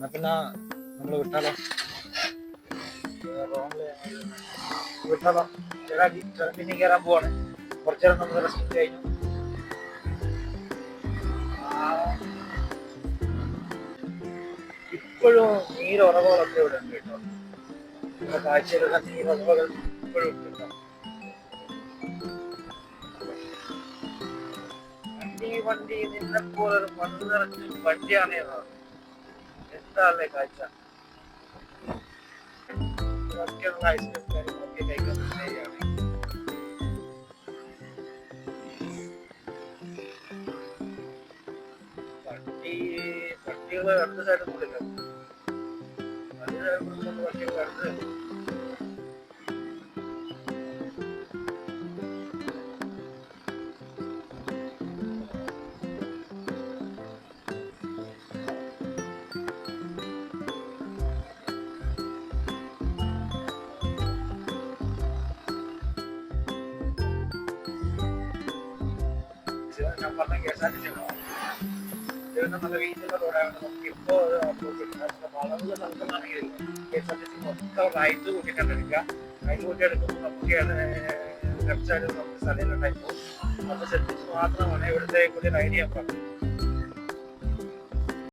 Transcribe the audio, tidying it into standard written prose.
എന്നാ പിന്നെ നമ്മൾ വിട്ടാലോ? റോമില് വിട്ടാലോ? പിന്നെ കയറാൻ പോവാണ്. കുറച്ചു നേരം നമ്മൾ റെസ്റ്റ് കഴിഞ്ഞു. ഇപ്പോഴും നീരുറവുകളൊക്കെ ഇവിടെ ഉണ്ട് കേട്ടോ. കാഴ്ചയിലുള്ള നീരുറവുകൾ ഇപ്പോഴും ഉണ്ട് കേട്ടോ. വണ്ടി നിന്നെപ്പോലെ ഒരു മണ്ണ് നിറച്ച് വണ്ടിയാണ് എന്താ അല്ലേ കാഴ്ച. ബാക്കിയുള്ള ഐസ്ക്രീം കാര്യങ്ങളൊക്കെ കഴിക്കാൻ ശരിയാണ്. പട്ടികള് രണ്ട് സൈഡും കൂടില്ല. പട്ടികൾ രണ്ട് ഞാൻ പറഞ്ഞ KSRTC നല്ല വീട്ടിലുള്ള റോഡാണ്. നമുക്ക് ഇപ്പോൾ വളവുള്ള സ്ഥലത്തുനിന്നാണെങ്കിൽ KSRTC മൊത്തം റൈറ്റ് കൂട്ടിക്കണ്ടെടുക്കുക. റൈറ്റ് കൂട്ടിയെടുക്കുമ്പോൾ നമുക്ക് ലെഫ്റ്റ് സൈഡിൽ നമുക്ക് സ്ഥലമുണ്ടായി പോകും. അപ്പോൾ ശ്രദ്ധിച്ച് മാത്രമാണ് ഇവിടുത്തെ കൂടി റൈഡ് ചെയ്യാൻ പറ്റും.